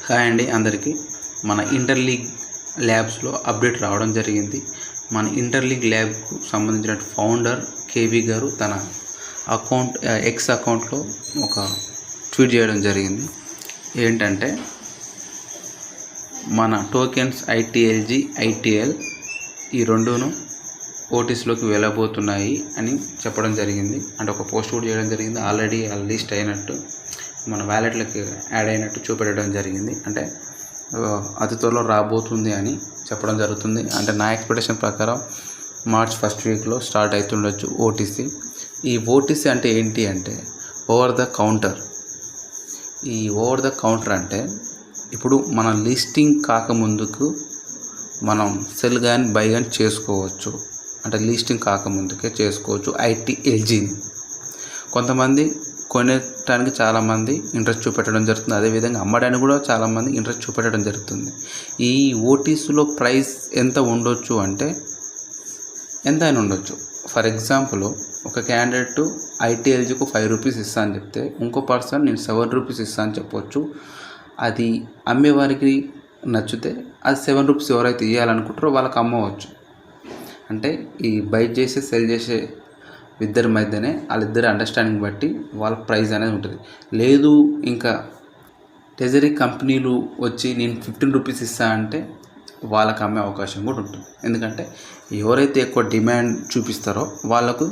Hi అండి అందరికీ. మన ఇంటర్లీగ్ ల్యాబ్స్లో అప్డేట్ రావడం జరిగింది. మన ఇంటర్లీగ్ ల్యాబ్కు సంబంధించిన ఫౌండర్ కేవీ గారు తన ఎక్స్ అకౌంట్లో ఒక ట్వీట్ చేయడం జరిగింది. ఏంటంటే మన టోకెన్స్ ఐటీఎల్జీ ఐటీఎల్ ఈ రెండును ఓటీసీలోకి వెళ్ళబోతున్నాయి అని చెప్పడం జరిగింది. అంటే ఒక పోస్ట్ కూడా చేయడం జరిగింది. ఆల్రెడీ లిస్ట్ అయినట్టు మన వ్యాలెట్లకి యాడ్ అయినట్టు చూపెట్టడం జరిగింది. అంటే అతి త్వరలో రాబోతుంది అని చెప్పడం జరుగుతుంది. అంటే నా ఎక్స్పెక్టేషన్ ప్రకారం మార్చ్ ఫస్ట్ వీక్లో స్టార్ట్ అవుతుండొచ్చు ఓటీసీ. ఈ ఓటీసీ అంటే ఏంటి అంటే ఓవర్ ద కౌంటర్. ఈ ఓవర్ ద కౌంటర్ అంటే ఇప్పుడు మన లిస్టింగ్ కాకముందుకు మనం సెల్ కానీ బై కానీ చేసుకోవచ్చు. అంటే లిస్టింగ్ కాకముందుకే చేసుకోవచ్చు ఐటీఎల్జీని. కొంతమంది కొనడానికి చాలామంది ఇంట్రెస్ట్ చూపెట్టడం జరుగుతుంది. అదేవిధంగా అమ్మడానికి కూడా చాలామంది ఇంట్రెస్ట్ చూపెట్టడం జరుగుతుంది. ఈ ఓటీసీలో ప్రైస్ ఎంత ఉండొచ్చు అంటే ఎంత అయినా ఉండొచ్చు. ఫర్ ఎగ్జాంపుల్ ఒక క్యాండిడేట్ ఐటీఎల్జీకు 5 రూపీస్ ఇస్తా అని చెప్తే ఇంకో పర్సన్ నేను 7 రూపీస్ ఇస్తా అని చెప్పొచ్చు. అది అమ్మేవారికి నచ్చితే అది 7 రూపీస్ ఎవరైతే ఇవ్వాలనుకుంటారో వాళ్ళకి అమ్మవచ్చు. అంటే ఈ బై చేసి సెల్ చేసే ఇద్దరి మధ్యనే వాళ్ళిద్దరి అండర్స్టాండింగ్ బట్టి వాళ్ళ ప్రైస్ అనేది ఉంటుంది. లేదు ఇంకా ట్రెజరీ కంపెనీలు వచ్చి నేను 15 రూపీస్ ఇస్తా అంటే వాళ్ళకి అమ్మే అవకాశం కూడా ఉంటుంది. ఎందుకంటే ఎవరైతే ఎక్కువ డిమాండ్ చూపిస్తారో వాళ్ళకు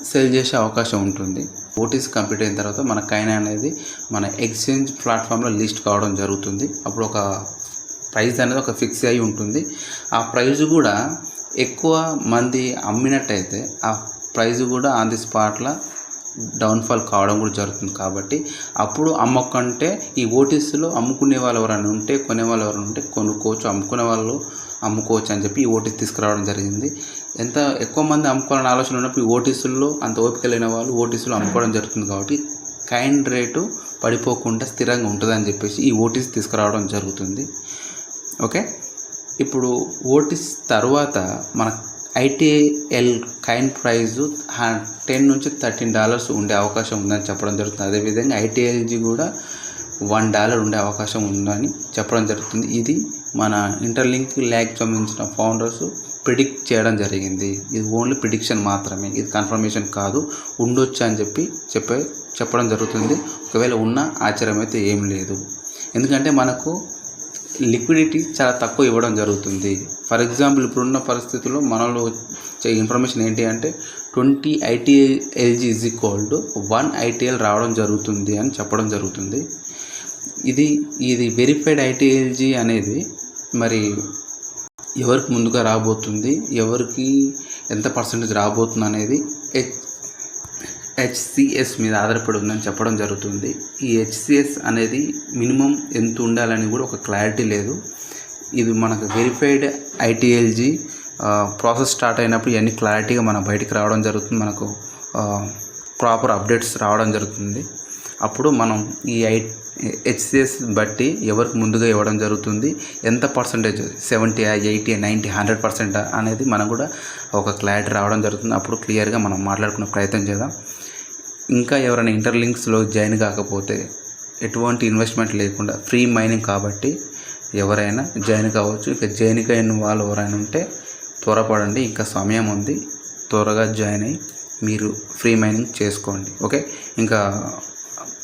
సేల్ చేసే అవకాశం ఉంటుంది. ఓటీసీ కంప్లీట్ అయిన తర్వాత మన కైన్ అనేది మన ఎక్స్చేంజ్ ప్లాట్ఫామ్లో లిస్ట్ కావడం జరుగుతుంది. అప్పుడు ఒక ప్రైస్ అనేది ఒక ఫిక్స్ అయి ఉంటుంది. ఆ ప్రైస్ కూడా ఎక్కువ మంది అమ్మినట్టయితే ఆ ప్రైస్ కూడా ఆన్ ది స్పాట్లో డౌన్ఫాల్ కావడం కూడా జరుగుతుంది. కాబట్టి అప్పుడు అమ్మకంటే ఈ ఓటీసీలో అమ్ముకునే వాళ్ళు ఎవరైనా ఉంటే కొనే వాళ్ళు ఎవరైనా ఉంటే కొనుక్కోవచ్చు, అమ్ముకునే వాళ్ళు అమ్ముకోవచ్చు అని చెప్పి ఈ ఓటీసీ తీసుకురావడం జరిగింది. ఎంత ఎక్కువ మంది అమ్ముకోవాలని ఆలోచన ఉన్నప్పుడు ఈ ఓటీసీల్లో అంత ఓపిక లేని వాళ్ళు ఓటీసీలో అమ్ముకోవడం జరుగుతుంది. కాబట్టి కైన్ రేటు పడిపోకుండా స్థిరంగా ఉంటుందని చెప్పేసి ఈ ఓటీసీ తీసుకురావడం జరుగుతుంది. ఓకే, ఇప్పుడు ఓటీసీ తర్వాత మన ఐటీఎల్ కైన్ ప్రైజు $10 నుంచి $13 ఉండే అవకాశం ఉందని చెప్పడం జరుగుతుంది. అదేవిధంగా ఐటీఎల్జీ కూడా $1 ఉండే అవకాశం ఉందని చెప్పడం జరుగుతుంది. ఇది మన ఇంటర్లింక్ ల్యాబ్కి సంబంధించిన ఫౌండర్స్ ప్రిడిక్ట్ చేయడం జరిగింది. ఇది ఓన్లీ ప్రిడిక్షన్ మాత్రమే, ఇది కన్ఫర్మేషన్ కాదు. ఉండొచ్చు అని చెప్పడం జరుగుతుంది. ఒకవేళ ఉన్న ఆశ్చర్యం అయితే ఏం లేదు. ఎందుకంటే మనకు లిక్విడిటీ చాలా తక్కువ ఇవ్వడం జరుగుతుంది. ఫర్ ఎగ్జాంపుల్ ఇప్పుడున్న పరిస్థితుల్లో మనలో వచ్చే ఇన్ఫర్మేషన్ ఏంటి అంటే 20 ITLG is equal to 1 ITL రావడం జరుగుతుంది అని చెప్పడం జరుగుతుంది. ఇది వెరిఫైడ్ ఐటీఎల్జీ అనేది మరి ఎవరికి ముందుగా రాబోతుంది, ఎవరికి ఎంత పర్సెంటేజ్ రాబోతుంది అనేది హెచ్సిఎస్ మీద ఆధారపడి ఉందని చెప్పడం జరుగుతుంది. ఈ హెచ్సిఎస్ అనేది మినిమం ఎంత ఉండాలని కూడా ఒక క్లారిటీ లేదు. ఇది మనకు వెరిఫైడ్ ఐటీఎల్జీ ప్రాసెస్ స్టార్ట్ అయినప్పుడు ఇవన్నీ క్లారిటీగా మన బయటికి రావడం జరుగుతుంది. మనకు ప్రాపర్ అప్డేట్స్ రావడం జరుగుతుంది. అప్పుడు మనం ఈ హెచ్సిఎస్ బట్టి ఎవరికి ముందుగా ఇవ్వడం జరుగుతుంది, ఎంత పర్సెంటేజ్ 70, 80, 90, 100% అనేది మనకు కూడా ఒక క్లారిటీ రావడం జరుగుతుంది. అప్పుడు క్లియర్గా మనం మాట్లాడుకునే ప్రయత్నం చేద్దాం. ఇంకా ఎవరైనా ఇంటర్లింక్స్లో జాయిన్ కాకపోతే ఎటువంటి ఇన్వెస్ట్మెంట్ లేకుండా ఫ్రీ మైనింగ్ కాబట్టి ఎవరైనా జాయిన్ కావచ్చు. ఇక జాయిన్ అయిన వాళ్ళు ఎవరైనా ఉంటే త్వరపడండి, ఇంకా సమయం ఉంది. త్వరగా జాయిన్ అయ్యి మీరు ఫ్రీ మైనింగ్ చేసుకోండి. ఓకే, ఇంకా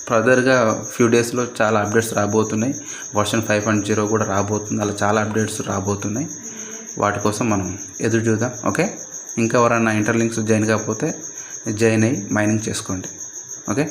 ఫర్దర్గా ఫ్యూ డేస్లో చాలా అప్డేట్స్ రాబోతున్నాయి. వర్షన్ 5.0 కూడా రాబోతుంది. అలా చాలా అప్డేట్స్ రాబోతున్నాయి. వాటి కోసం మనం ఎదురు చూద్దాం. ఓకే, ఇంకా ఎవరైనా ఇంటర్లింక్స్ జాయిన్ కాకపోతే జాయిన్ అయ్యి మైనింగ్ చేసుకోండి. ఓకే.